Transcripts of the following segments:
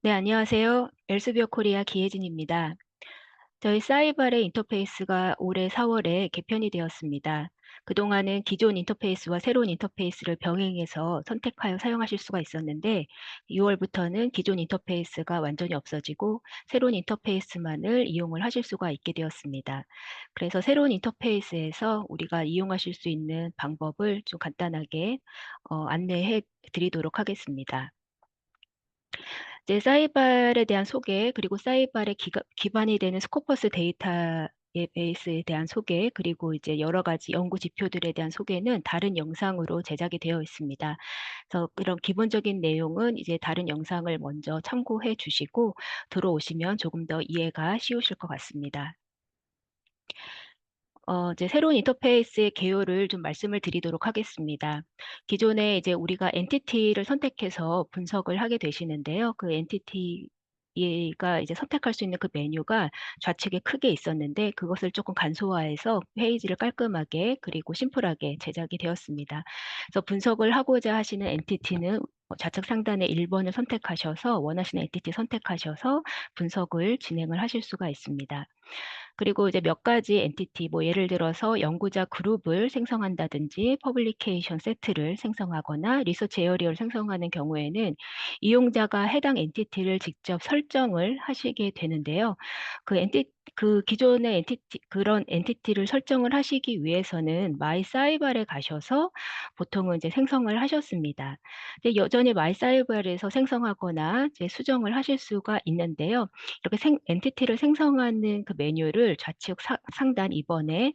네, 안녕하세요. 엘스비어 코리아 기혜진입니다. 저희 사이발의 인터페이스가 올해 4월에 개편이 되었습니다. 그동안은 기존 인터페이스와 새로운 인터페이스를 병행해서 선택하여 사용하실 수가 있었는데 6월부터는 기존 인터페이스가 완전히 없어지고 새로운 인터페이스만을 이용을 하실 수가 있게 되었습니다. 그래서 새로운 인터페이스에서 우리가 이용하실 수 있는 방법을 좀 간단하게 안내해 드리도록 하겠습니다. 이제 사이발에 대한 소개, 그리고 사이발의 기반이 되는 스코퍼스 데이터 베이스에 대한 소개, 그리고 이제 여러 가지 연구 지표들에 대한 소개는 다른 영상으로 제작이 되어 있습니다. 그래서 그런 기본적인 내용은 이제 다른 영상을 먼저 참고해 주시고 들어오시면 조금 더 이해가 쉬우실 것 같습니다. 이제 새로운 인터페이스의 개요를 좀 말씀을 드리도록 하겠습니다. 기존에 이제 우리가 엔티티를 선택해서 분석을 하게 되시는데요. 그 엔티티가 이제 선택할 수 있는 그 메뉴가 좌측에 크게 있었는데 그것을 조금 간소화해서 페이지를 깔끔하게 그리고 심플하게 제작이 되었습니다. 그래서 분석을 하고자 하시는 엔티티는 좌측 상단에 1번을 선택하셔서 원하시는 엔티티 선택하셔서 분석을 진행을 하실 수가 있습니다. 그리고 이제 몇 가지 엔티티, 뭐 예를 들어서 연구자 그룹을 생성한다든지 퍼블리케이션 세트를 생성하거나 리서치 에어리어를 생성하는 경우에는 이용자가 해당 엔티티를 직접 설정을 하시게 되는데요. 그 기존의 그런 엔티티를 설정을 하시기 위해서는 마이 사이발에 가셔서 보통은 이제 생성을 하셨습니다. 근데 여전히 마이 사이발에서 생성하거나 이제 수정을 하실 수가 있는데요. 이렇게 엔티티를 생성하는 그 메뉴를 좌측 상단 2번에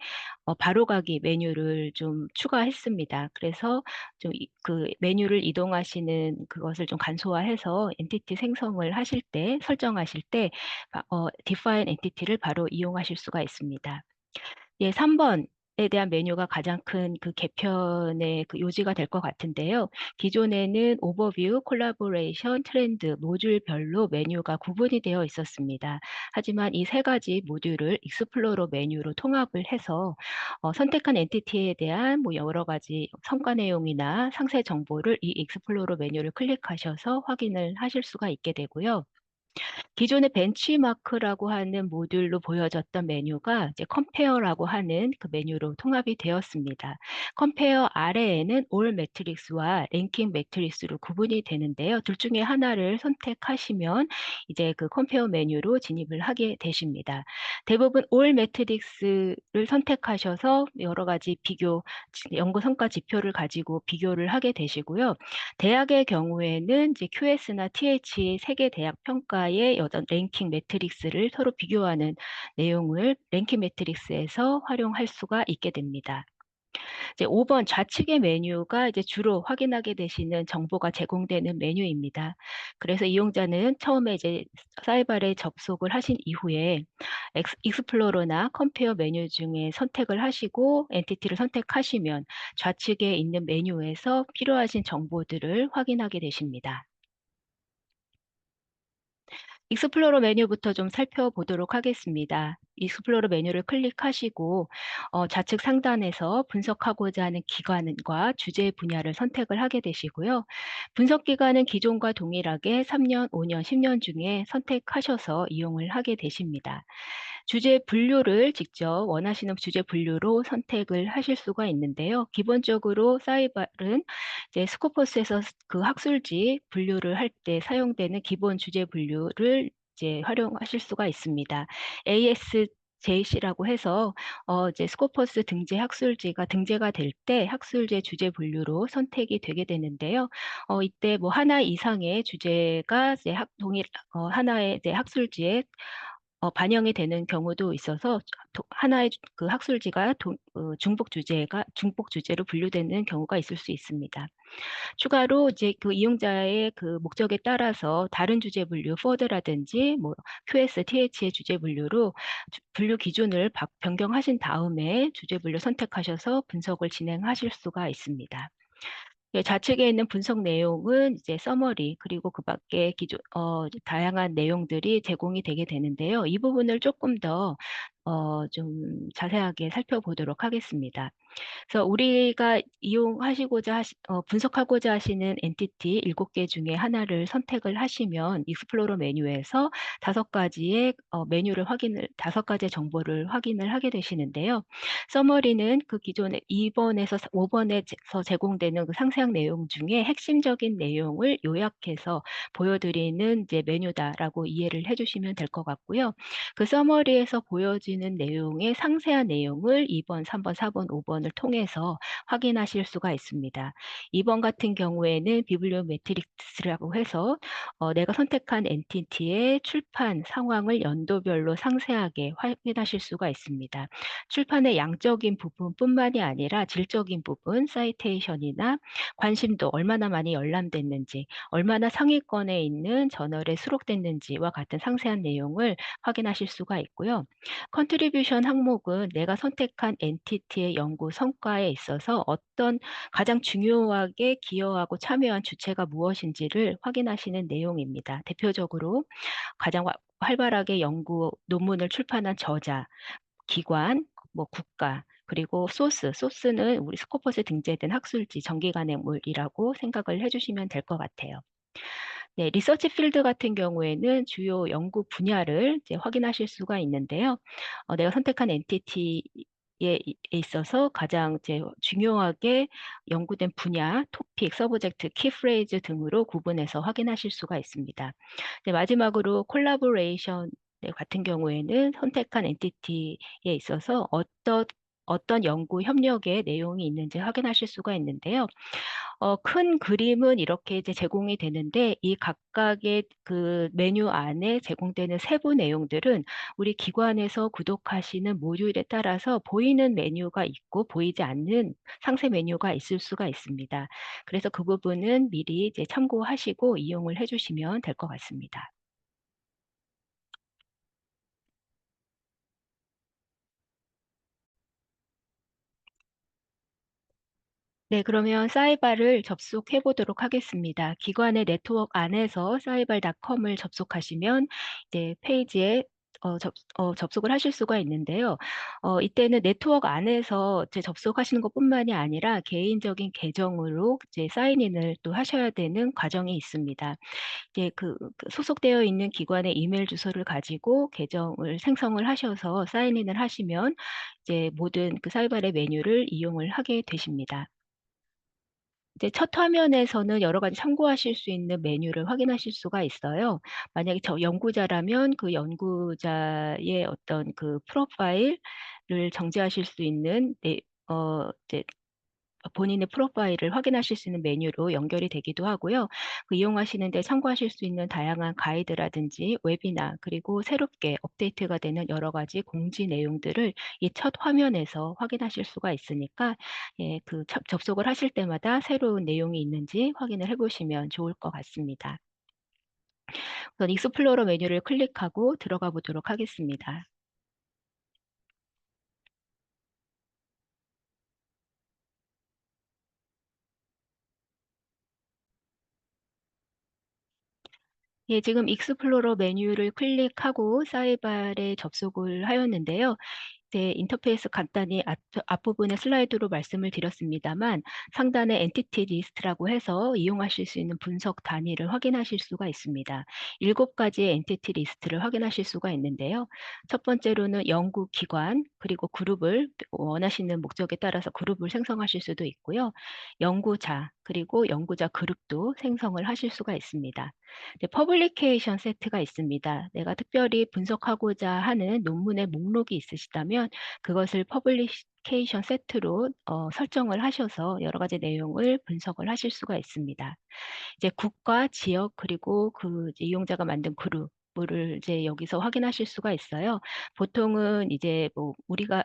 바로가기 메뉴를 좀 추가했습니다. 그래서 좀 그 메뉴를 이동하시는 그것을 좀 간소화해서 엔티티 생성을 하실 때, 설정하실 때 define 엔티티를 바로 이용하실 수가 있습니다. 예, 3번에 대한 메뉴가 가장 큰 그 개편의 그 요지가 될 것 같은데요. 기존에는 오버뷰, 콜라보레이션, 트렌드, 모듈별로 메뉴가 구분이 되어 있었습니다. 하지만 이 세 가지 모듈을 익스플로러 메뉴로 통합을 해서 선택한 엔티티에 대한 뭐 여러 가지 성과 내용이나 상세 정보를 이 익스플로러 메뉴를 클릭하셔서 확인을 하실 수가 있게 되고요. 기존의 벤치마크라고 하는 모듈로 보여졌던 메뉴가 이제 컴페어라고 하는 그 메뉴로 통합이 되었습니다. 컴페어 아래에는 올 매트릭스와 랭킹 매트릭스로 구분이 되는데요. 둘 중에 하나를 선택하시면 이제 그 컴페어 메뉴로 진입을 하게 되십니다. 대부분 올 매트릭스를 선택하셔서 여러 가지 연구 성과 지표를 가지고 비교를 하게 되시고요. 대학의 경우에는 이제 QS나 TH 세계 대학 평가의 어떤 랭킹 매트릭스를 서로 비교하는 내용을 랭킹 매트릭스에서 활용할 수가 있게 됩니다. 이제 5번 좌측의 메뉴가 이제 주로 확인하게 되시는 정보가 제공되는 메뉴입니다. 그래서 이용자는 처음에 이제 사이발에 접속을 하신 이후에 익스플로러나 컴페어 메뉴 중에 선택을 하시고 엔티티를 선택하시면 좌측에 있는 메뉴에서 필요하신 정보들을 확인하게 되십니다. 익스플로러 메뉴부터 좀 살펴보도록 하겠습니다. 익스플로러 메뉴를 클릭하시고 좌측 상단에서 분석하고자 하는 기관과 주제 분야를 선택을 하게 되시고요. 분석 기간은 기존과 동일하게 3년, 5년, 10년 중에 선택하셔서 이용을 하게 되십니다. 주제 분류를 직접 원하시는 주제 분류로 선택을 하실 수가 있는데요. 기본적으로 사이발은 이제 스코퍼스에서 그 학술지 분류를 할 때 사용되는 기본 주제 분류를 이제 활용하실 수가 있습니다. ASJC라고 해서 이제 스코퍼스 등재 학술지가 등재가 될 때 학술제 주제 분류로 선택이 되게 되는데요. 이때 뭐 하나 이상의 주제가 이제 하나의 이제 학술지에 반영이 되는 경우도 있어서 하나의 그 학술지가 중복 주제로 분류되는 경우가 있을 수 있습니다. 추가로 이제 그 이용자의 그 목적에 따라서 다른 주제 분류, further라든지 뭐 QS, TH의 주제 분류로 분류 기준을 변경하신 다음에 주제 분류 선택하셔서 분석을 진행하실 수가 있습니다. 예, 좌측에 있는 분석 내용은 이제 서머리 그리고 그 밖에 다양한 내용들이 제공이 되게 되는데요. 이 부분을 조금 더 좀 자세하게 살펴보도록 하겠습니다. 그래서 우리가 분석하고자 하시는 엔티티 7개 중에 하나를 선택을 하시면 익스플로러 메뉴에서 5가지의 다섯 가지의 정보를 확인을 하게 되시는데요. 서머리는 그 기존에 2번에서 5번에서 제공되는 그 상세한 내용 중에 핵심적인 내용을 요약해서 보여드리는 이제 메뉴다라고 이해를 해주시면 될 것 같고요. 그 서머리에서 보여지는 내용의 상세한 내용을 2번, 3번, 4번, 5번을 통해서 확인하실 수가 있습니다. 2번 같은 경우에는 비블리오 매트릭스라고 해서 내가 선택한 엔티티의 출판 상황을 연도별로 상세하게 확인하실 수가 있습니다. 출판의 양적인 부분뿐만이 아니라 질적인 부분, 사이테이션이나 관심도 얼마나 많이 열람됐는지, 얼마나 상위권에 있는 저널에 수록됐는지와 같은 상세한 내용을 확인하실 수가 있고요. 컨트리뷰션 항목은 내가 선택한 엔티티의 연구 성과에 있어서 가장 중요하게 기여하고 참여한 주체가 무엇인지를 확인하시는 내용입니다. 대표적으로 가장 활발하게 연구 논문을 출판한 저자, 기관, 국가, 그리고 소스는 우리 스코퍼스에 등재된 학술지, 정기간행물이라고 생각을 해주시면 될 것 같아요. 네, 리서치 필드 같은 경우에는 주요 연구 분야를 이제 확인하실 수가 있는데요. 내가 선택한 엔티티에 있어서 가장 이제 중요하게 연구된 분야, 토픽, 서브젝트, 키프레이즈 등으로 구분해서 확인하실 수가 있습니다. 네, 마지막으로 콜라보레이션 같은 경우에는 선택한 엔티티에 있어서 어떤 연구 협력의 내용이 있는지 확인하실 수가 있는데요. 큰 그림은 이렇게 이제 제공이 되는데 이 각각의 그 메뉴 안에 제공되는 세부 내용들은 우리 기관에서 구독하시는 모듈에 따라서 보이는 메뉴가 있고 보이지 않는 상세 메뉴가 있을 수가 있습니다. 그래서 그 부분은 미리 이제 참고하시고 이용을 해주시면 될 것 같습니다. 네, 그러면 사이바를 접속해 보도록 하겠습니다. 기관의 네트워크 안에서 사이발닷컴을 접속하시면 이제 페이지에 접속을 하실 수가 있는데요. 이때는 네트워크 안에서 이제 접속하시는 것뿐만이 아니라 개인적인 계정으로 이제 사인인을 또 하셔야 되는 과정이 있습니다. 이제 그 소속되어 있는 기관의 이메일 주소를 가지고 계정을 생성을 하셔서 사인인을 하시면 이제 모든 그 사이발의 메뉴를 이용을 하게 되십니다. 이제 첫 화면에서는 여러 가지 참고하실 수 있는 메뉴를 확인하실 수가 있어요. 만약에 저 연구자라면 그 연구자의 어떤 그 프로파일을 정지하실 수 있는 이제 본인의 프로파일을 확인하실 수 있는 메뉴로 연결이 되기도 하고요. 그 이용하시는 데 참고하실 수 있는 다양한 가이드라든지 웨비나 그리고 새롭게 업데이트가 되는 여러 가지 공지 내용들을 이 첫 화면에서 확인하실 수가 있으니까 예, 접속을 하실 때마다 새로운 내용이 있는지 확인을 해 보시면 좋을 것 같습니다. 우선 익스플로러 메뉴를 클릭하고 들어가 보도록 하겠습니다. 예, 지금 익스플로러 메뉴를 클릭하고 사이발에 접속을 하였는데요. 이제 인터페이스 간단히 앞부분의 슬라이드로 말씀을 드렸습니다만 상단에 엔티티 리스트라고 해서 이용하실 수 있는 분석 단위를 확인하실 수가 있습니다. 7가지의 엔티티 리스트를 확인하실 수가 있는데요. 첫 번째로는 연구 기관 그리고 그룹을 원하시는 목적에 따라서 그룹을 생성하실 수도 있고요. 연구자 그리고 연구자 그룹도 생성을 하실 수가 있습니다. 네, 퍼블리케이션 세트가 있습니다. 내가 특별히 분석하고자 하는 논문의 목록이 있으시다면 그것을 퍼블리케이션 세트로 설정을 하셔서 여러 가지 내용을 분석을 하실 수가 있습니다. 이제 국가, 지역 그리고 그 이제 이용자가 만든 그룹을 이제 여기서 확인하실 수가 있어요. 보통은 이제 우리가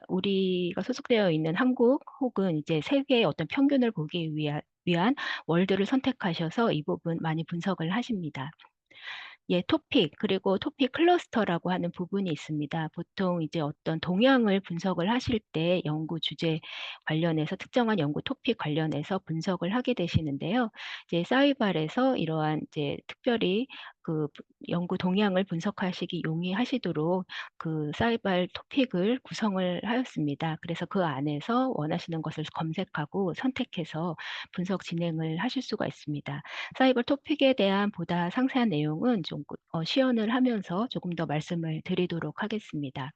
소속되어 있는 한국 혹은 이제 세계의 어떤 평균을 보기 위한 월드를 선택하셔서 이 부분 많이 분석을 하십니다. 예, 토픽, 그리고 토픽 클러스터라고 하는 부분이 있습니다. 보통 이제 어떤 동향을 분석을 하실 때 연구 주제 관련해서 특정한 연구 토픽 관련해서 분석을 하게 되시는데요. 이제 사이발에서 이러한 이제 특별히 그 연구 동향을 분석하시기 용이하시도록 그 사이발 토픽을 구성을 하였습니다. 그래서 그 안에서 원하시는 것을 검색하고 선택해서 분석 진행을 하실 수가 있습니다. 사이버 토픽에 대한 보다 상세한 내용은 좀 시연을 하면서 조금 더 말씀을 드리도록 하겠습니다.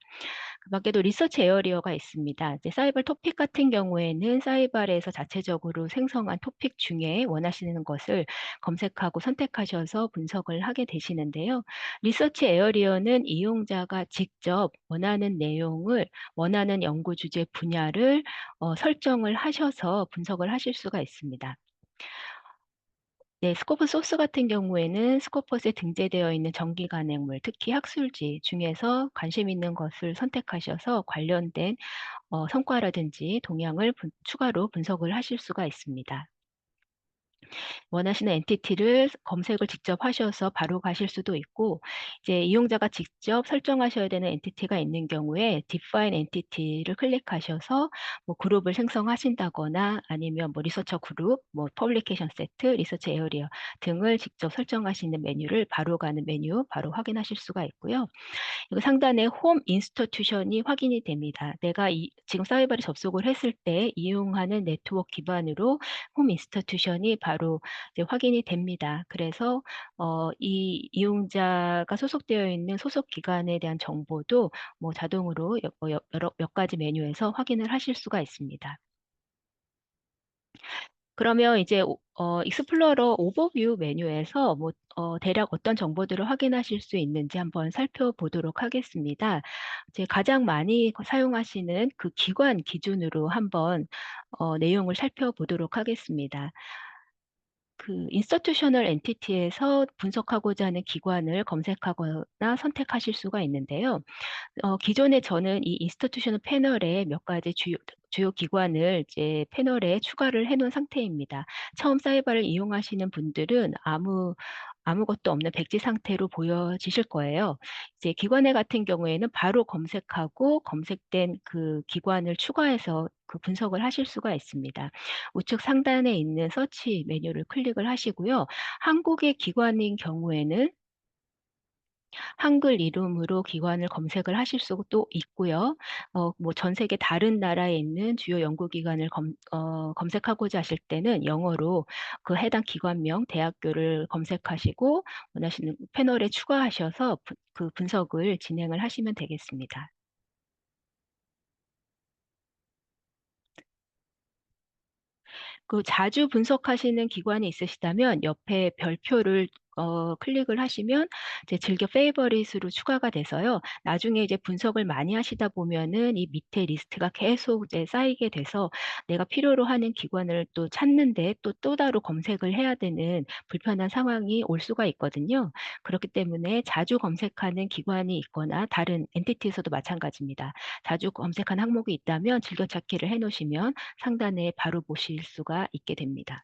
그 밖에도 리서치 에어리어가 있습니다. 이제 사이버 토픽 같은 경우에는 사이발에서 자체적으로 생성한 토픽 중에 원하시는 것을 검색하고 선택하셔서 분석을 하게 되시는데요. 리서치 에어리어는 이용자가 직접 원하는 내용을 원하는 연구 주제 분야를 설정을 하셔서 분석을 하실 수가 있습니다. 네, 스코프 소스 같은 경우에는 스코퍼스에 등재되어 있는 정기 간행물, 특히 학술지 중에서 관심 있는 것을 선택하셔서 관련된 성과라든지 동향을 추가로 분석을 하실 수가 있습니다. 원하시는 엔티티를 검색을 직접 하셔서 바로 가실 수도 있고, 이제 이용자가 직접 설정하셔야 되는 엔티티가 있는 경우에 Define Entity를 클릭하셔서 뭐 그룹을 생성하신다거나 아니면 뭐 리서처 그룹, 뭐 퍼블리케이션 세트, 리서치 에어리어 등을 직접 설정하시는 메뉴를 바로 가는 메뉴 바로 확인하실 수가 있고요. 이거 상단에 홈 인스티튜션이 확인이 됩니다. 내가 지금 사이버에 접속을 했을 때 이용하는 네트워크 기반으로 홈 인스티튜션이 바로 이제 확인이 됩니다. 그래서 이 이용자가 소속되어 있는 소속 기관에 대한 정보도 뭐 자동으로 여러 몇 가지 메뉴에서 확인을 하실 수가 있습니다. 그러면 이제 익스플로러 오버뷰 메뉴에서 뭐 대략 어떤 정보들을 확인하실 수 있는지 한번 살펴보도록 하겠습니다. 이제 가장 많이 사용하시는 그 기관 기준으로 한번 내용을 살펴보도록 하겠습니다. 그 인스티튜셔널 엔티티에서 분석하고자 하는 기관을 검색하거나 선택하실 수가 있는데요. 기존에 저는 이 인스티튜셔널 패널에 몇 가지 주요 기관을 이제 패널에 추가를 해 놓은 상태입니다. 처음 사이버를 이용하시는 분들은 아무것도 없는 백지 상태로 보여지실 거예요. 이제 기관에 같은 경우에는 바로 검색하고 검색된 그 기관을 추가해서 그 분석을 하실 수가 있습니다. 우측 상단에 있는 서치 메뉴를 클릭을 하시고요. 한국의 기관인 경우에는 한글 이름으로 기관을 검색을 하실 수도 있고요. 뭐 전 세계 다른 나라에 있는 주요 연구기관을 검색하고자 하실 때는 영어로 그 해당 기관명, 대학교를 검색하시고 원하시는 패널에 추가하셔서 그 분석을 진행을 하시면 되겠습니다. 그 자주 분석하시는 기관이 있으시다면 옆에 별표를 클릭을 하시면 이제 즐겨 페이버릿으로 추가가 돼서요. 나중에 이제 분석을 많이 하시다 보면은 이 밑에 리스트가 계속 이제 쌓이게 돼서 내가 필요로 하는 기관을 또 찾는데 또 따로 검색을 해야 되는 불편한 상황이 올 수가 있거든요. 그렇기 때문에 자주 검색하는 기관이 있거나 다른 엔티티에서도 마찬가지입니다. 자주 검색한 항목이 있다면 즐겨찾기를 해 놓으시면 상단에 바로 보실 수가 있게 됩니다.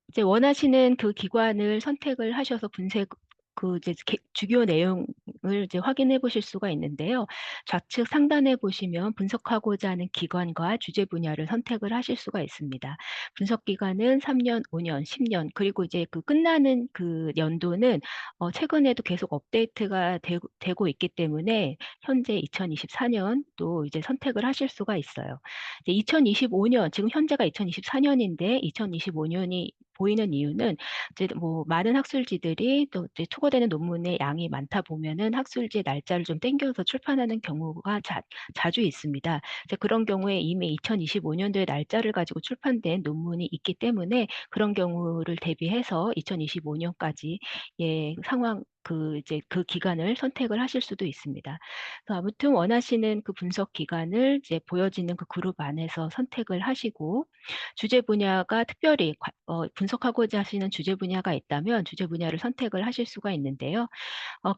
이제 원하시는 그 기관을 선택을 하셔서 그 이제 주요 내용을 이제 확인해 보실 수가 있는데요. 좌측 상단에 보시면 분석하고자 하는 기관과 주제 분야를 선택을 하실 수가 있습니다. 분석 기간은 3년, 5년, 10년 그리고 이제 그 끝나는 그 연도는 최근에도 계속 업데이트가 되고 있기 때문에 현재 2024년 또 이제 선택을 하실 수가 있어요. 이제 2025년 지금 현재가 2024년인데 2025년이 보이는 이유는 이제 뭐 많은 학술지들이 또 이제 투고되는 논문의 양이 많다 보면은 학술지의 날짜를 좀 땡겨서 출판하는 경우가 자주 있습니다. 이제 그런 경우에 이미 2025년도의 날짜를 가지고 출판된 논문이 있기 때문에 그런 경우를 대비해서 2025년까지 예 상황 이제 그 기간을 선택을 하실 수도 있습니다. 그래서 아무튼 원하시는 그 분석 기간을 이제 보여지는 그 그룹 안에서 선택을 하시고 주제 분야가 특별히 분석하고자 하시는 주제 분야가 있다면 주제 분야를 선택을 하실 수가 있는데요.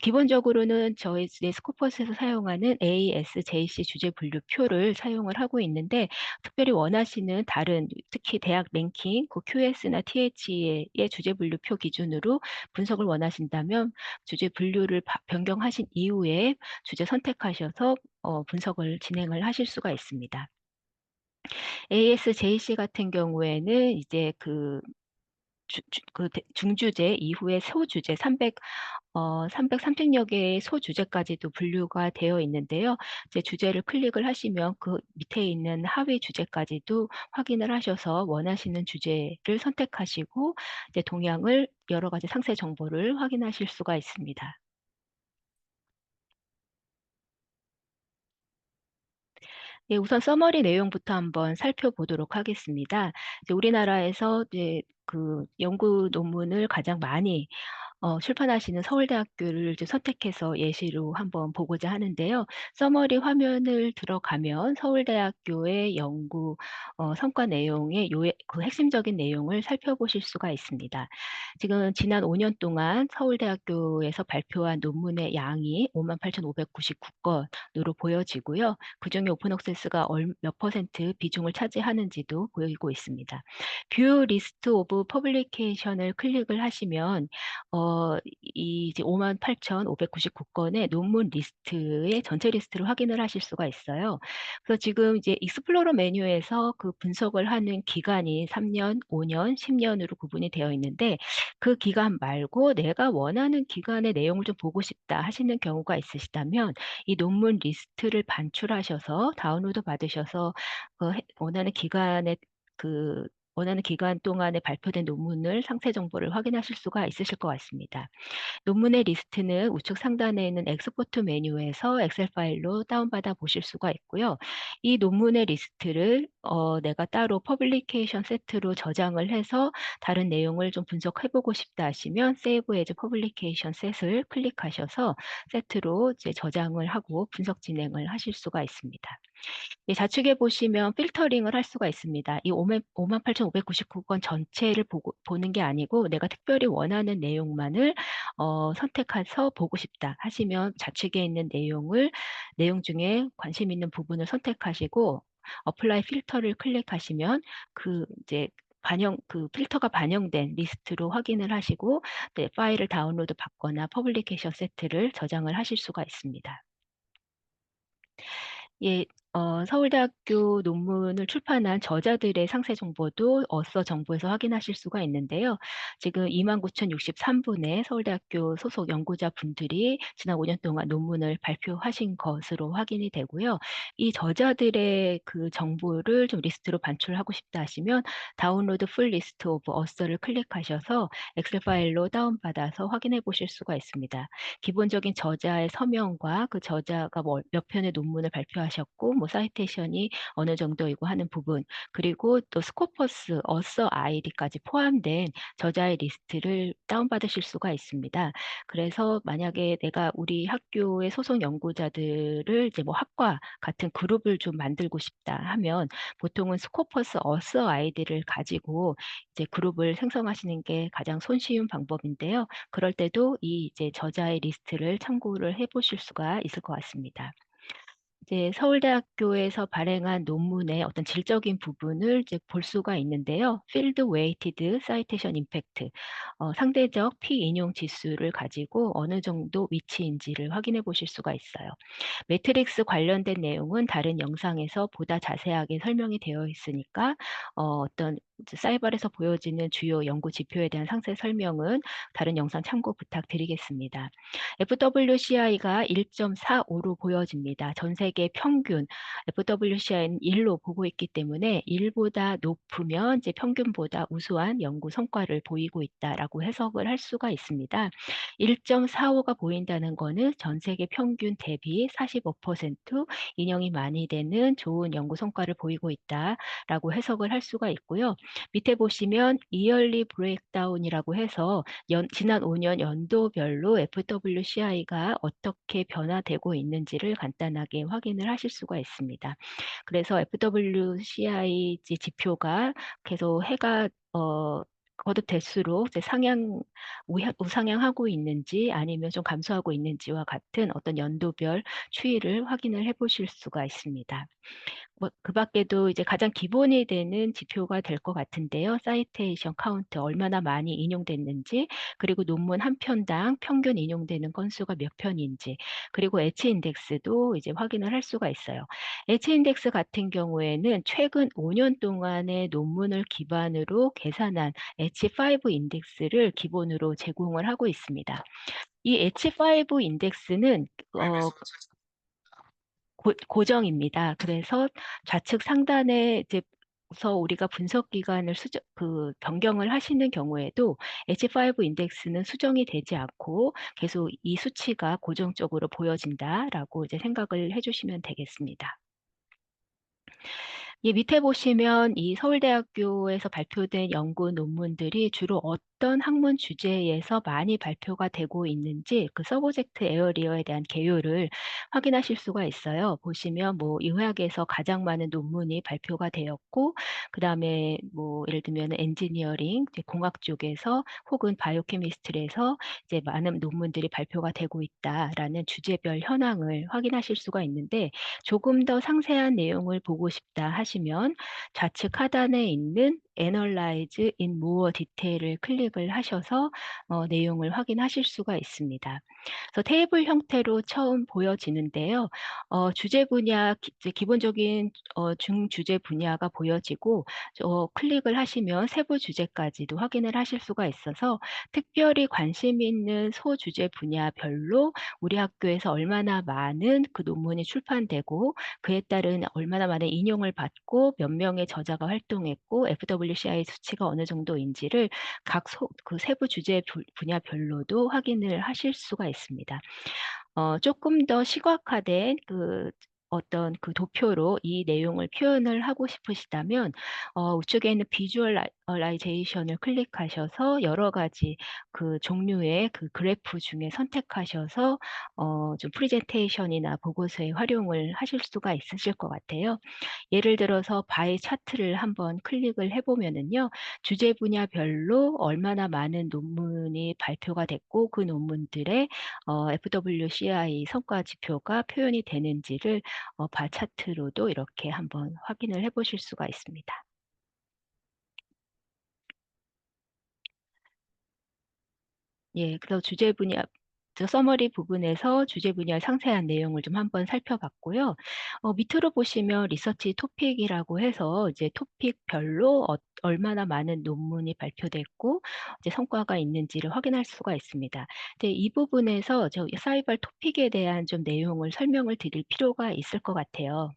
기본적으로는 저희 스코퍼스에서 사용하는 ASJC 주제 분류표를 사용을 하고 있는데 특별히 원하시는 다른 특히 대학 랭킹 그 QS나 TH의 주제 분류표 기준으로 분석을 원하신다면 주제 분류를 변경하신 이후에 주제 선택하셔서 분석을 진행을 하실 수가 있습니다. ASJC 같은 경우에는 이제 중주제 이후에 소주제 330여 개의 소주제까지도 분류가 되어 있는데요. 이제 주제를 클릭을 하시면 그 밑에 있는 하위 주제까지도 확인을 하셔서 원하시는 주제를 선택하시고 이제 동향을 여러 가지 상세 정보를 확인하실 수가 있습니다. 네, 우선 서머리 내용부터 한번 살펴보도록 하겠습니다. 이제 우리나라에서 이제 연구 논문을 가장 많이 출판하시는 서울대학교를 이제 선택해서 예시로 한번 보고자 하는데요. 서머리 화면을 들어가면 서울대학교의 연구 성과 내용의 핵심적인 내용을 살펴보실 수가 있습니다. 지금 지난 5년 동안 서울대학교에서 발표한 논문의 양이 58,599건으로 보여지고요. 그중에 오픈 액세스가 몇 퍼센트 비중을 차지하는지도 보이고 있습니다. 뷰 리스트 오브 퍼블리케이션을 클릭을 하시면 이 이제 58,599건의 논문 리스트의 전체 리스트를 확인을 하실 수가 있어요. 그래서 지금 이제 익스플로러 메뉴에서 그 분석을 하는 기간이 3년, 5년, 10년으로 구분이 되어 있는데 그 기간 말고 내가 원하는 기간의 내용을 좀 보고 싶다 하시는 경우가 있으시다면 이 논문 리스트를 반출하셔서 다운로드 받으셔서 원하는 기간 동안에 발표된 논문을 상세 정보를 확인하실 수가 있으실 것 같습니다. 논문의 리스트는 우측 상단에 있는 엑스포트 메뉴에서 엑셀 파일로 다운받아 보실 수가 있고요. 이 논문의 리스트를 내가 따로 퍼블리케이션 세트로 저장을 해서 다른 내용을 좀 분석해 보고 싶다 하시면 세이브 에즈 퍼블리케이션 셋을 클릭하셔서 세트로 이제 저장을 하고 분석 진행을 하실 수가 있습니다. 이 좌측에 보시면 필터링을 할 수가 있습니다. 이 58,599건 전체를 보는 게 아니고 내가 특별히 원하는 내용만을 선택해서 보고 싶다 하시면 좌측에 있는 내용 중에 관심 있는 부분을 선택하시고 어플라이 필터를 클릭하시면 이제 필터가 반영된 리스트로 확인을 하시고 네, 파일을 다운로드 받거나 퍼블리케이션 세트를 저장을 하실 수가 있습니다. 예. 서울대학교 논문을 출판한 저자들의 상세 정보도 어서 정보에서 확인하실 수가 있는데요. 지금 29,063분의 서울대학교 소속 연구자분들이 지난 5년 동안 논문을 발표하신 것으로 확인이 되고요. 이 저자들의 그 정보를 좀 리스트로 반출하고 싶다 하시면 다운로드 풀 리스트 오브 어서를 클릭하셔서 엑셀 파일로 다운받아서 확인해 보실 수가 있습니다. 기본적인 저자의 서명과 그 저자가 몇 편의 논문을 발표하셨고 사이테이션이 어느 정도이고 하는 부분 그리고 또 스코퍼스 어서 아이디까지 포함된 저자의 리스트를 다운받으실 수가 있습니다. 그래서 만약에 내가 우리 학교의 소속 연구자들을 이제 학과 같은 그룹을 좀 만들고 싶다 하면 보통은 스코퍼스 어서 아이디를 가지고 이제 그룹을 생성하시는 게 가장 손쉬운 방법인데요. 그럴 때도 이 이제 저자의 리스트를 참고를 해 보실 수가 있을 것 같습니다. 이제 서울대학교에서 발행한 논문의 어떤 질적인 부분을 이제 볼 수가 있는데요. 필드 웨이티드 사이테이션 임팩트 상대적 피인용 지수를 가지고 어느 정도 위치인지를 확인해 보실 수가 있어요. 매트릭스 관련된 내용은 다른 영상에서 보다 자세하게 설명이 되어 있으니까 어떤 사이버에서 보여지는 주요 연구 지표에 대한 상세 설명은 다른 영상 참고 부탁드리겠습니다. FWCI가 1.45로 보여집니다. 전 세계 평균 FWCI는 1로 보고 있기 때문에 1보다 높으면 이제 평균보다 우수한 연구 성과를 보이고 있다라고 해석을 할 수가 있습니다. 1.45가 보인다는 거는 전 세계 평균 대비 45% 인용이 많이 되는 좋은 연구 성과를 보이고 있다라고 해석을 할 수가 있고요. 밑에 보시면 이얼리 브레이크다운이라고 해서 지난 5년 연도별로 FWCI가 어떻게 변화되고 있는지를 간단하게 확인을 하실 수가 있습니다. 그래서 FWCI 지표가 계속 해가 거듭될수록 이제 우상향하고 있는지 아니면 좀 감소하고 있는지와 같은 어떤 연도별 추이를 확인을 해 보실 수가 있습니다. 뭐 그 밖에도 이제 가장 기본이 되는 지표가 될 것 같은데요. 사이테이션 카운트 얼마나 많이 인용됐는지, 그리고 논문 한 편당 평균 인용되는 건수가 몇 편인지, 그리고 엣지 인덱스도 이제 확인을 할 수가 있어요. 엣지 인덱스 같은 경우에는 최근 5년 동안의 논문을 기반으로 계산한 엣지 5 인덱스를 기본으로 제공을 하고 있습니다. 이 엣지 5 인덱스는 고정입니다. 그래서 좌측 상단에 이제서 우리가 분석 기간을 변경을 하시는 경우에도 H5 인덱스는 수정이 되지 않고 계속 이 수치가 고정적으로 보여진다라고 이제 생각을 해주시면 되겠습니다. 이 밑에 보시면 이 서울대학교에서 발표된 연구 논문들이 주로 어떤 학문 주제에서 많이 발표가 되고 있는지 그 서브젝트 에어리어에 대한 개요를 확인하실 수가 있어요. 보시면 뭐 의학에서 가장 많은 논문이 발표가 되었고, 그다음에 뭐 예를 들면 엔지니어링, 이제 공학 쪽에서 혹은 바이오케미스트리에서 이제 많은 논문들이 발표가 되고 있다라는 주제별 현황을 확인하실 수가 있는데, 조금 더 상세한 내용을 보고 싶다 하시면 좌측 하단에 있는 Analyze in more detail을 클릭을 하셔서 내용을 확인하실 수가 있습니다. 그래서 테이블 형태로 처음 보여지는데요. 주제 분야, 이제 기본적인 중주제 분야가 보여지고 클릭을 하시면 세부 주제까지도 확인을 하실 수가 있어서 특별히 관심 있는 소주제 분야별로 우리 학교에서 얼마나 많은 그 논문이 출판되고 그에 따른 얼마나 많은 인용을 받고 몇 명의 저자가 활동했고 FWCI 수치가 어느 정도인지를 그 세부 주제 분야별로도 확인을 하실 수가 있습니다. 조금 더 시각화된 어떤 그 도표로 이 내용을 표현을 하고 싶으시다면 우측에 있는 비주얼라이제이션을 클릭하셔서 여러 가지 그 종류의 그 그래프 중에 선택하셔서 좀 프레젠테이션이나 보고서에 활용을 하실 수가 있으실 것 같아요. 예를 들어서 바이 차트를 한번 클릭을 해 보면은요. 주제 분야별로 얼마나 많은 논문이 발표가 됐고 그 논문들의 FWCI 성과 지표가 표현이 되는지를 바 차트로도 이렇게 한번 확인을 해 보실 수가 있습니다. 예. 그래서 주제 분야 서머리 부분에서 주제 분야의 상세한 내용을 좀 한번 살펴봤고요. 밑으로 보시면 리서치 토픽이라고 해서 이제 토픽별로 얼마나 많은 논문이 발표됐고 이제 성과가 있는지를 확인할 수가 있습니다. 근데 이 부분에서 사이발 토픽에 대한 좀 내용을 설명을 드릴 필요가 있을 것 같아요.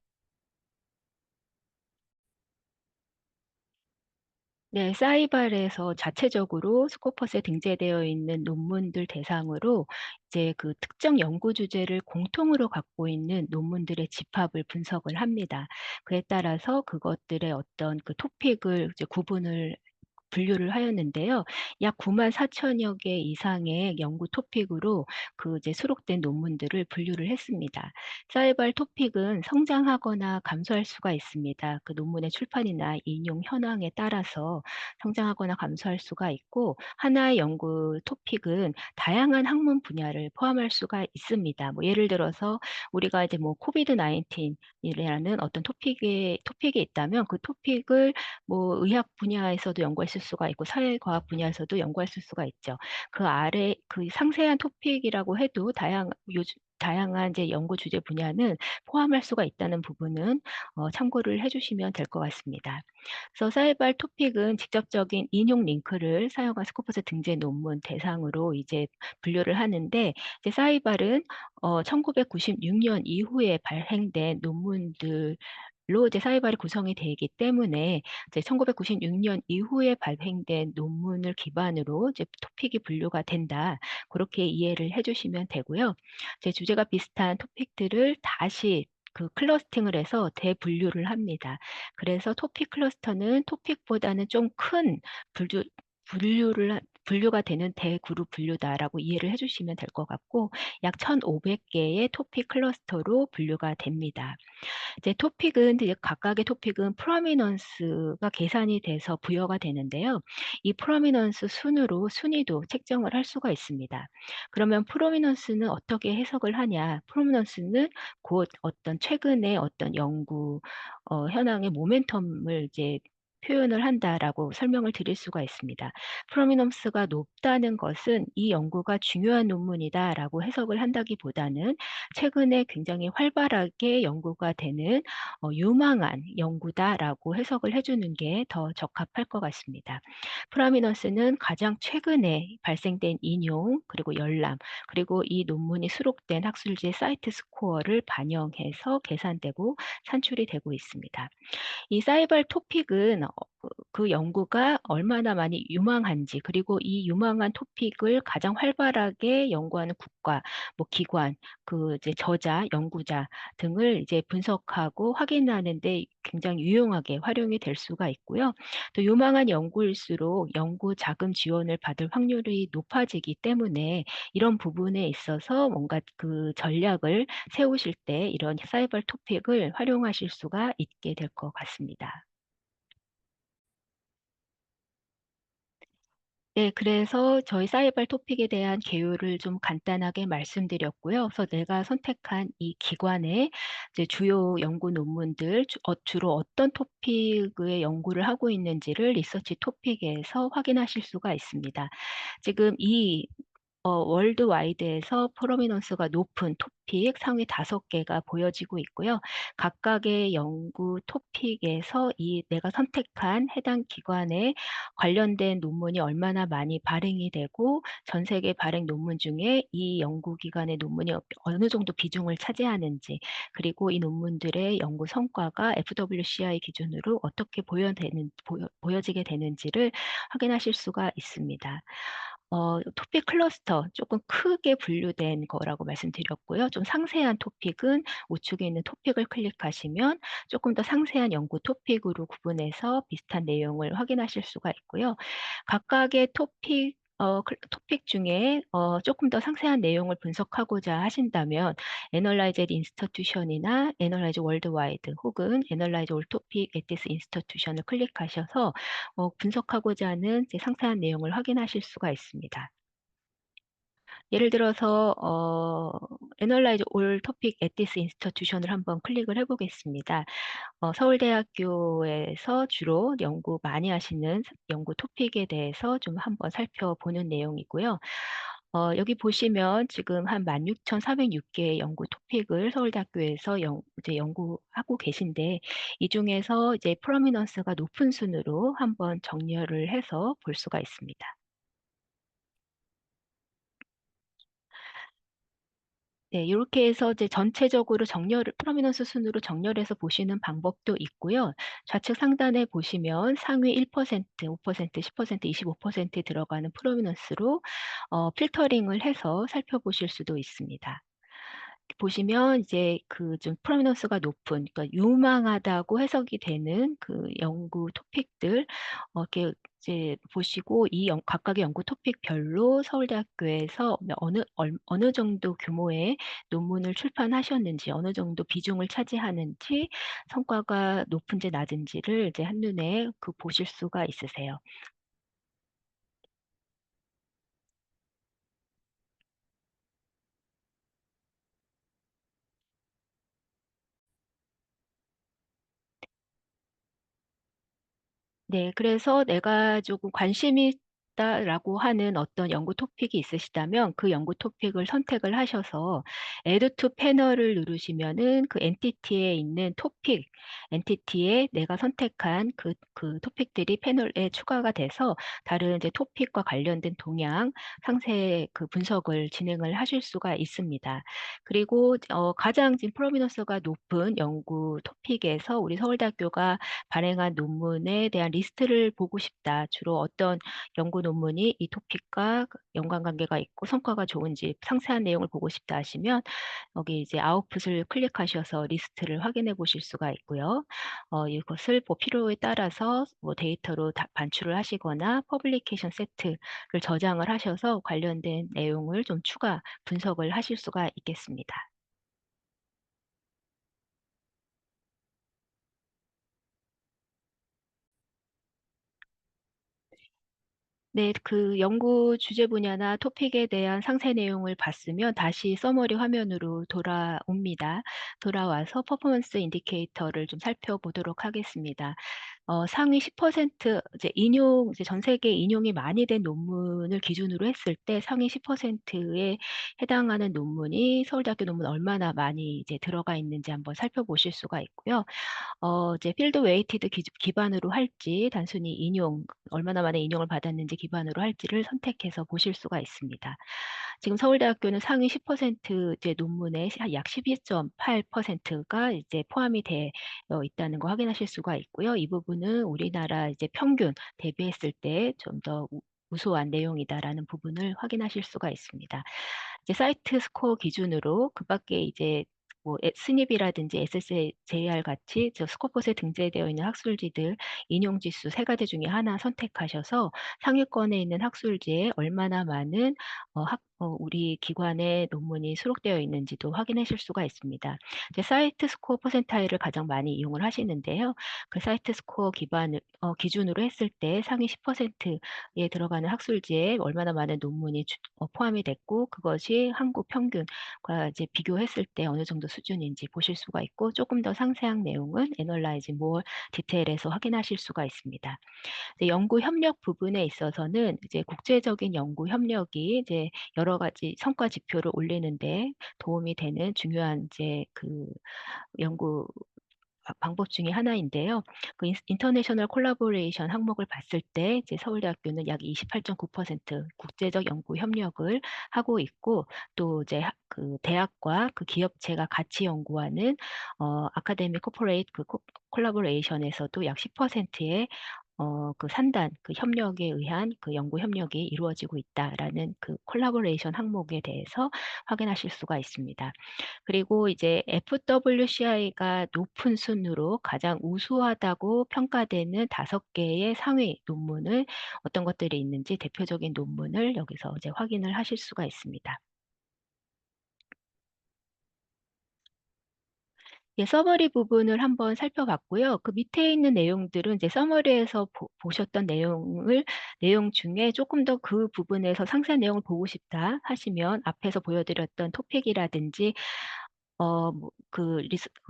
네. 사이발에서 자체적으로 스코퍼스에 등재되어 있는 논문들 대상으로 이제 그 특정 연구 주제를 공통으로 갖고 있는 논문들의 집합을 분석을 합니다. 그에 따라서 그것들의 어떤 그 토픽을 이제 분류를 하였는데요. 약 94,000여 개 이상의 연구 토픽으로 그 이제 수록된 논문들을 분류를 했습니다. 사이발 토픽은 성장하거나 감소할 수가 있습니다. 그 논문의 출판이나 인용 현황에 따라서 성장하거나 감소할 수가 있고, 하나의 연구 토픽은 다양한 학문 분야를 포함할 수가 있습니다. 뭐 예를 들어서 우리가 이제 뭐 코비드 19 이라는 어떤 토픽이 있다면 그 토픽을 뭐 의학 분야에서도 연구했을 수가 있고 사회과학 분야에서도 연구했을 수가 있죠. 그 아래 그 상세한 토픽이라고 해도 다양한 이제 연구 주제 분야는 포함할 수가 있다는 부분은 참고를 해 주시면 될 것 같습니다. 그래서 사이발 토픽은 직접적인 인용 링크를 사용한 스코퍼스 등재 논문 대상으로 이제 분류를 하는데, 이제 사이발은 1996년 이후에 발행된 논문들로 이제 사이발이 구성이 되기 때문에 이제 1996년 이후에 발행된 논문을 기반으로 이제 토픽이 분류가 된다. 그렇게 이해를 해 주시면 되고요. 제 주제가 비슷한 토픽들을 다시 그 클러스팅을 해서 대분류를 합니다. 그래서 토픽 클러스터는 토픽보다는 좀 큰 분류 분류가 되는 대그룹 분류다라고 이해를 해 주시면 될 것 같고, 약 1,500 개의 토픽 클러스터로 분류가 됩니다. 이제 토픽은 이제 각각의 토픽은 프로미넌스가 계산이 돼서 부여가 되는데요. 이 프로미넌스 순으로 순위도 책정을 할 수가 있습니다. 그러면 프로미넌스는 어떻게 해석을 하냐? 프로미넌스는 곧 어떤 최근의 어떤 연구 현황의 모멘텀을 이제 표현을 한다라고 설명을 드릴 수가 있습니다. 프로미넌스가 높다는 것은 이 연구가 중요한 논문이다라고 해석을 한다기보다는 최근에 굉장히 활발하게 연구가 되는 유망한 연구다라고 해석을 해 주는 게 더 적합할 것 같습니다. 프라미넌스는 가장 최근에 발생된 인용, 그리고 열람, 그리고 이 논문이 수록된 학술지의 사이트 스코어를 반영해서 계산되고 산출이 되고 있습니다. 이 사이발 토픽은 그 연구가 얼마나 많이 유망한지, 그리고 이 유망한 토픽을 가장 활발하게 연구하는 국가, 뭐 기관, 그 이제 저자, 연구자 등을 이제 분석하고 확인하는 데 굉장히 유용하게 활용이 될 수가 있고요. 또 유망한 연구일수록 연구 자금 지원을 받을 확률이 높아지기 때문에 이런 부분에 있어서 뭔가 그 전략을 세우실 때 이런 사이버 토픽을 활용하실 수가 있게 될 것 같습니다. 네, 그래서 저희 사이버 토픽에 대한 개요를 좀 간단하게 말씀드렸고요. 그래서 내가 선택한 이 기관의 이제 주요 연구 논문들, 주로 어떤 토픽의 연구를 하고 있는지를 리서치 토픽에서 확인하실 수가 있습니다. 지금 이 월드와이드에서 프로미넌스가 높은 토픽 상위 5개가 보여지고 있고요. 각각의 연구 토픽에서 이 내가 선택한 해당 기관에 관련된 논문이 얼마나 많이 발행이 되고 전 세계 발행 논문 중에 이 연구 기관의 논문이 어느 정도 비중을 차지하는지, 그리고 이 논문들의 연구 성과가 FWCI 기준으로 어떻게 보여지게 되는지를 확인하실 수가 있습니다. 토픽 클러스터 조금 크게 분류된 거라고 말씀드렸고요. 좀 상세한 토픽은 우측에 있는 토픽을 클릭하시면 조금 더 상세한 연구 토픽으로 구분해서 비슷한 내용을 확인하실 수가 있고요. 각각의 토픽 중에 조금 더 상세한 내용을 분석하고자 하신다면 Analyze Institution이나 Analyze Worldwide 혹은 Analyze All Topic at this Institution을 클릭하셔서 분석하고자 하는 이제 상세한 내용을 확인하실 수가 있습니다. 예를 들어서 Analyze All Topic at this Institution을 한번 클릭을 해 보겠습니다. 서울대학교에서 주로 연구 많이 하시는 연구 토픽에 대해서 좀 한번 살펴보는 내용이고요. 여기 보시면 지금 한 16,406 개의 연구 토픽을 서울대학교에서 이제 연구하고 계신데, 이 중에서 이제 프로미넌스가 높은 순으로 한번 정렬을 해서 볼 수가 있습니다. 네, 요렇게 해서 이제 전체적으로 프로미넌스 순으로 정렬해서 보시는 방법도 있고요. 좌측 상단에 보시면 상위 1%, 5%, 10%, 25% 들어가는 프로미넌스로 필터링을 해서 살펴보실 수도 있습니다. 보시면 이제 그 좀 프로미넌스가 높은, 그러니까 유망하다고 해석이 되는 그 연구 토픽들 이렇게 이제 보시고, 이 각각의 연구 토픽별로 서울대학교에서 어느 정도 규모의 논문을 출판하셨는지, 어느 정도 비중을 차지하는지, 성과가 높은지 낮은지를 이제 한눈에 보실 수가 있으세요. 네. 그래서 내가 조금 관심이 있다라고 하는 어떤 연구 토픽이 있으시다면 그 연구 토픽을 선택을 하셔서 Add to Panel을 누르시면은 그 엔티티에 있는 토픽 엔티티에 내가 선택한 그 토픽들이 패널에 추가가 돼서 다른 이제 토픽과 관련된 동향, 상세 그 분석을 진행을 하실 수가 있습니다. 그리고 가장 지금 프로미넌스가 높은 연구 토픽에서 우리 서울대학교가 발행한 논문에 대한 리스트를 보고 싶다. 주로 어떤 연구 논문이 이 토픽과 연관관계가 있고 성과가 좋은지 상세한 내용을 보고 싶다 하시면 여기 이제 아웃풋을 클릭하셔서 리스트를 확인해 보실 수가 있고요. 이것을 뭐 필요에 따라서 뭐 데이터로 반출을 하시거나 퍼블리케이션 세트를 저장을 하셔서 관련된 내용을 좀 추가 분석을 하실 수가 있겠습니다. 네. 그 연구 주제 분야나 토픽에 대한 상세 내용을 봤으면 다시 서머리 화면으로 돌아옵니다. 돌아와서 퍼포먼스 인디케이터를 좀 살펴보도록 하겠습니다. 상위 10% 이제 전 세계 인용이 많이 된 논문을 기준으로 했을 때 상위 10%에 해당하는 논문이 서울대학교 논문 얼마나 많이 이제 들어가 있는지 한번 살펴보실 수가 있고요. 이제 필드 웨이티드 기반으로 할지 단순히 인용 얼마나 많은 인용을 받았는지 기반으로 할지를 선택해서 보실 수가 있습니다. 지금 서울대학교는 상위 10% 이제 논문의 약 12.8%가 이제 포함이 되어 있다는 거 확인하실 수가 있고요. 이 부분은 우리나라 이제 평균 대비했을 때 좀 더 우수한 내용이다라는 부분을 확인하실 수가 있습니다. 이제 사이트 스코어 기준으로 그 밖에 이제 뭐 스닙이라든지 SSJR 같이 스코포스에 등재되어 있는 학술지들 인용 지수 세 가지 중에 하나 선택하셔서 상위권에 있는 학술지에 얼마나 많은 우리 기관의 논문이 수록되어 있는지도 확인하실 수가 있습니다. 이제 사이트 스코어 퍼센타일을 가장 많이 이용을 하시는데요. 그 사이트 스코어 기준으로 했을 때 상위 10%에 들어가는 학술지에 얼마나 많은 논문이 포함이 됐고 그것이 한국 평균과 이제 비교했을 때 어느 정도 수준인지 보실 수가 있고 조금 더 상세한 내용은 애널라이징 more 디테일에서 확인하실 수가 있습니다. 이제 연구 협력 부분에 있어서는 이제 국제적인 연구 협력이 이제 여러 가지 성과 지표를 올리는 데 도움이 되는 중요한 이제 그 연구 방법 중에 하나인데요. 그 인터내셔널 콜라보레이션 항목을 봤을 때 이제 서울대학교는 약 28.9% 국제적 연구 협력을 하고 있고 또 이제 그 대학과 그 기업체가 같이 연구하는 아카데미 코퍼레이트 콜라보레이션에서도 약 10%의 그 산단, 그 협력에 의한 그 연구 협력이 이루어지고 있다라는 그 콜라보레이션 항목에 대해서 확인하실 수가 있습니다. 그리고 이제 FWCI가 높은 순으로 가장 우수하다고 평가되는 5개의 상위 논문을 어떤 것들이 있는지 대표적인 논문을 여기서 이제 확인을 하실 수가 있습니다. 예, 서머리 부분을 한번 살펴봤고요. 그 밑에 있는 내용들은 이제 서머리에서 보셨던 내용 중에 조금 더 그 부분에서 상세한 내용을 보고 싶다 하시면 앞에서 보여드렸던 토픽이라든지 그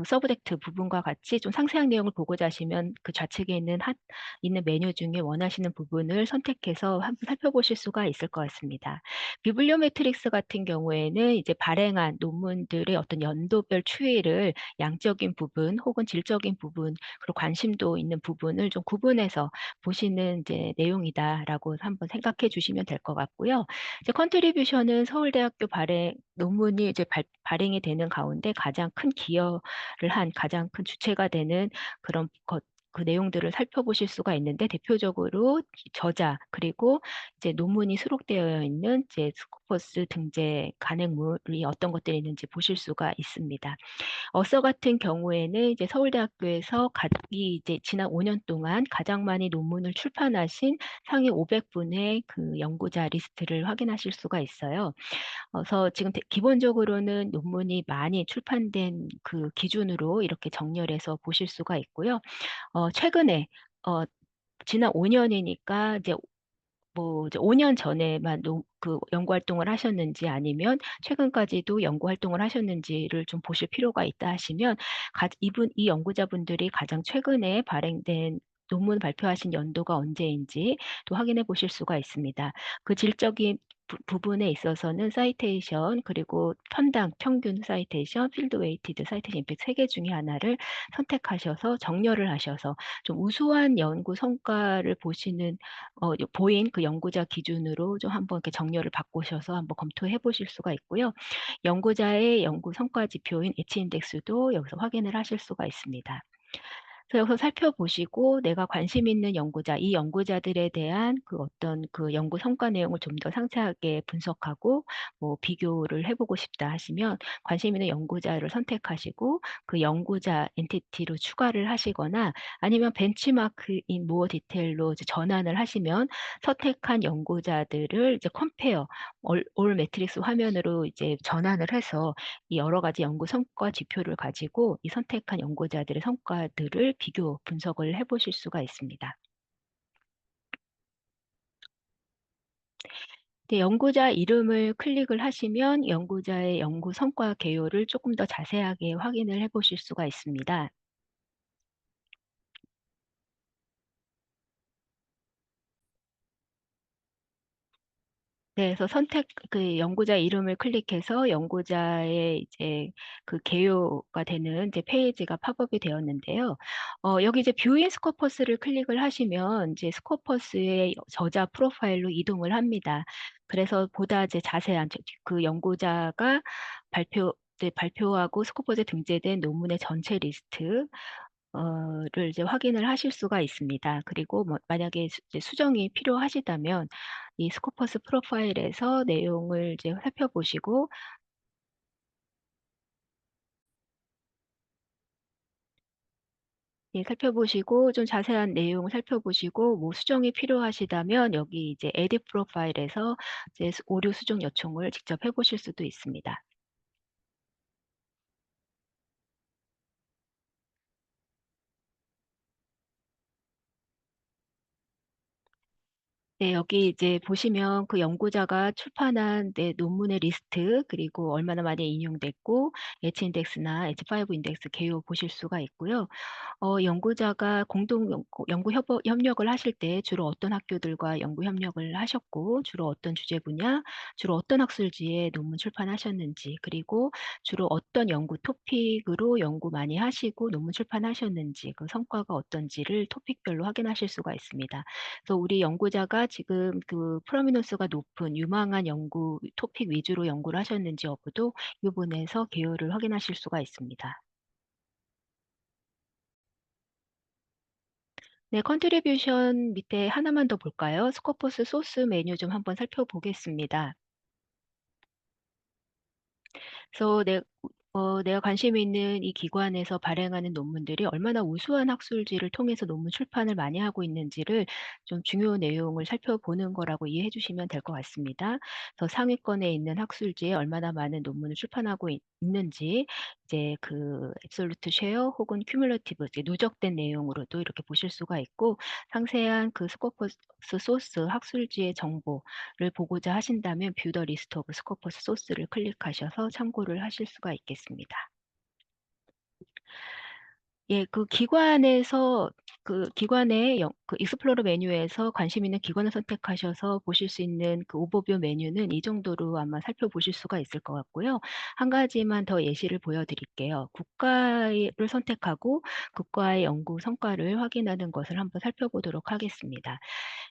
서브젝트 부분과 같이 좀 상세한 내용을 보고자 하시면 그 좌측에 있는 메뉴 중에 원하시는 부분을 선택해서 한번 살펴보실 수가 있을 것 같습니다. 비블리오메트릭스 같은 경우에는 이제 발행한 논문들의 어떤 연도별 추이를 양적인 부분 혹은 질적인 부분 그리고 관심도 있는 부분을 좀 구분해서 보시는 이제 내용이다라고 한번 생각해 주시면 될 것 같고요. 이제 컨트리뷰션은 서울대학교 논문이 이제 발행이 되는 가운데 가장 큰 기여를 한 가장 큰 주체가 되는 그런 그 내용들을 살펴보실 수가 있는데 대표적으로 저자 그리고 이제 논문이 수록되어 있는 이제 스코퍼스 등재 간행물이 어떤 것들이 있는지 보실 수가 있습니다. 어서 같은 경우에는 이제 서울대학교에서 이 이제 지난 5년 동안 가장 많이 논문을 출판하신 상위 500분의 그 연구자 리스트를 확인하실 수가 있어요. 그래서 지금 기본적으로는 논문이 많이 출판된 그 기준으로 이렇게 정렬해서 보실 수가 있고요. 최근에 어 지난 5 년이니까 이제 뭐 이제 5년 전에만 연구 활동을 하셨는지 아니면 최근까지도 연구 활동을 하셨는지를 좀 보실 필요가 있다 하시면 이 연구자분들이 가장 최근에 발행된 논문 발표하신 연도가 언제인지 또 확인해 보실 수가 있습니다. 그 질적인 부분에 있어서는 사이테이션 그리고 편당, 평균 사이테이션, 필드 웨이티드 사이테이션 이렇게 3개 중에 하나를 선택하셔서 정렬을 하셔서 좀 우수한 연구 성과를 보시는 보인 그 연구자 기준으로 좀 한번 이렇게 정렬을 바꾸셔서 한번 검토해 보실 수가 있고요. 연구자의 연구 성과 지표인 H 인덱스도 여기서 확인을 하실 수가 있습니다. 그래서 여기서 살펴보시고 내가 관심 있는 연구자, 이 연구자들에 대한 그 어떤 그 연구 성과 내용을 좀 더 상세하게 분석하고 뭐 비교를 해보고 싶다 하시면 관심 있는 연구자를 선택하시고 그 연구자 엔티티로 추가를 하시거나 아니면 벤치마크인 모어 디테일로 이제 전환을 하시면 선택한 연구자들을 이제 컴페어 올 매트릭스 화면으로 이제 전환을 해서 이 여러 가지 연구 성과 지표를 가지고 이 선택한 연구자들의 성과들을 비교 분석을 해 보실 수가 있습니다. 네, 연구자 이름을 클릭을 하시면 연구자의 연구 성과 개요를 조금 더 자세하게 확인을 해 보실 수가 있습니다. 네, 그래서 그 연구자 이름을 클릭해서 연구자의 이제 그 개요가 되는 이제 페이지가 팝업이 되었는데요. 여기 이제 뷰인 스코퍼스를 클릭을 하시면 이제 스코퍼스의 저자 프로파일로 이동을 합니다. 그래서 보다 이제 자세한 그 연구자가 발표하고 스코퍼스에 등재된 논문의 전체 리스트, 를 이제 확인을 하실 수가 있습니다. 그리고 뭐 만약에 이제 수정이 필요하시다면 이 스코퍼스 프로파일에서 내용을 이제 살펴보시고 예, 살펴보시고 좀 자세한 내용을 살펴보시고 뭐 수정이 필요하시다면 여기 이제 에딧 프로파일에서 이제 오류 수정 요청을 직접 해 보실 수도 있습니다. 네, 여기 이제 보시면 그 연구자가 출판한 논문의 리스트, 그리고 얼마나 많이 인용됐고, H-인덱스나 H5 인덱스 개요 보실 수가 있고요. 연구자가 공동 연구 협력을 하실 때 주로 어떤 학교들과 연구 협력을 하셨고, 주로 어떤 주제 분야, 주로 어떤 학술지에 논문 출판하셨는지, 그리고 주로 어떤 연구 토픽으로 연구 많이 하시고 논문 출판하셨는지, 그 성과가 어떤지를 토픽별로 확인하실 수가 있습니다. 그래서 우리 연구자가 지금 그 프로미넌스가 높은 유망한 연구 토픽 위주로 연구를 하셨는지 여부도 이 부분에서 개요를 확인하실 수가 있습니다. 네, 컨트리뷰션 밑에 하나만 더 볼까요? 스코퍼스 소스 메뉴 좀 한번 살펴보겠습니다. 그래서 내가 관심 있는 이 기관에서 발행하는 논문들이 얼마나 우수한 학술지를 통해서 논문 출판을 많이 하고 있는지를 좀 중요 내용을 살펴보는 거라고 이해해 주시면 될 것 같습니다. 그래서 상위권에 있는 학술지에 얼마나 많은 논문을 출판하고 있는지 이제 그 앱솔루트 쉐어 혹은 큐뮬러티브 이제 누적된 내용으로도 이렇게 보실 수가 있고 상세한 그 스코퍼스 소스 학술지의 정보를 보고자 하신다면 뷰 더 리스트 오브 스코퍼스 소스를 클릭하셔서 참고를 하실 수가 있겠습니다. 예, 그 기관에서 그 기관의 그 익스플로러 메뉴에서 관심 있는 기관을 선택하셔서 보실 수 있는 그 오버뷰 메뉴는 이 정도로 아마 살펴보실 수가 있을 것 같고요. 한 가지만 더 예시를 보여드릴게요. 국가를 선택하고 국가의 연구 성과를 확인하는 것을 한번 살펴보도록 하겠습니다.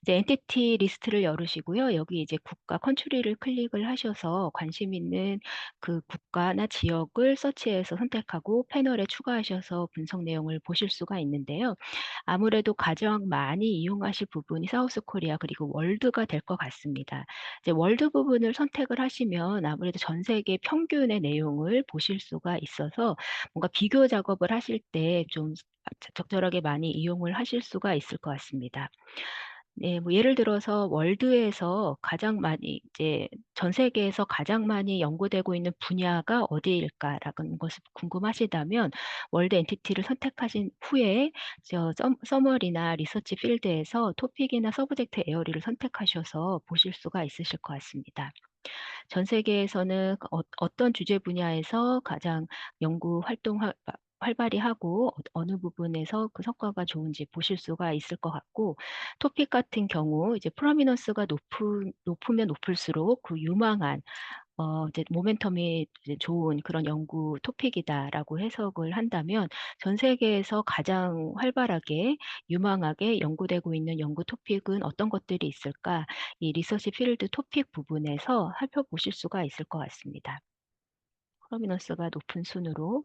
이제 엔티티 리스트를 열으시고요. 여기 이제 국가 컨트리를 클릭을 하셔서 관심 있는 그 국가나 지역을 서치해서 선택하고 패널에 추가하셔서 분석 내용을 보실 수가 있는데요. 아무래도 가장 많이 이용하실 부분이 사우스 코리아 그리고 월드가 될 것 같습니다. 이제 월드 부분을 선택을 하시면 아무래도 전 세계 평균의 내용을 보실 수가 있어서 뭔가 비교 작업을 하실 때 좀 적절하게 많이 이용을 하실 수가 있을 것 같습니다. 네, 뭐 예를 들어서 월드에서 가장 많이 이제 전 세계에서 가장 많이 연구되고 있는 분야가 어디일까라는 것을 궁금하시다면 월드 엔티티를 선택하신 후에 서머리나 리서치 필드에서 토픽이나 서브젝트 에어리를 선택하셔서 보실 수가 있으실 것 같습니다. 전 세계에서는 어떤 주제 분야에서 가장 연구 활동 활발히 하고 어느 부분에서 그 성과가 좋은지 보실 수가 있을 것 같고, 토픽 같은 경우 이제 프로미넌스가 높으면 높을수록 그 유망한 이제 모멘텀이 이제 좋은 그런 연구 토픽이다라고 해석을 한다면, 전 세계에서 가장 활발하게 유망하게 연구되고 있는 연구 토픽은 어떤 것들이 있을까? 이 리서치 필드 토픽 부분에서 살펴보실 수가 있을 것 같습니다. 프로미넌스가 높은 순으로.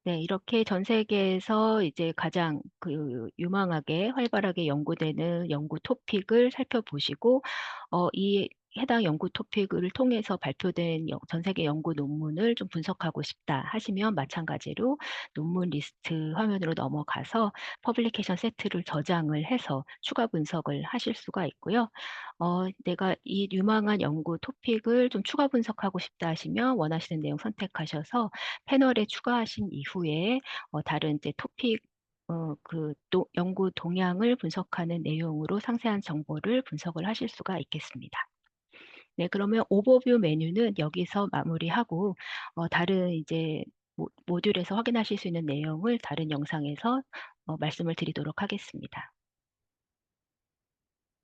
네, 이렇게 전 세계에서 이제 가장 그 유망하게 활발하게 연구되는 연구 토픽을 살펴보시고, 이 해당 연구 토픽을 통해서 발표된 전 세계 연구 논문을 좀 분석하고 싶다 하시면, 마찬가지로 논문 리스트 화면으로 넘어가서 퍼블리케이션 세트를 저장을 해서 추가 분석을 하실 수가 있고요. 내가 이 유망한 연구 토픽을 좀 추가 분석하고 싶다 하시면 원하시는 내용 선택하셔서 패널에 추가하신 이후에 다른 이제 토픽 연구 동향을 분석하는 내용으로 상세한 정보를 분석을 하실 수가 있겠습니다. 네, 그러면 오버뷰 메뉴는 여기서 마무리하고 다른 이제 모듈에서 확인하실 수 있는 내용을 다른 영상에서 말씀을 드리도록 하겠습니다.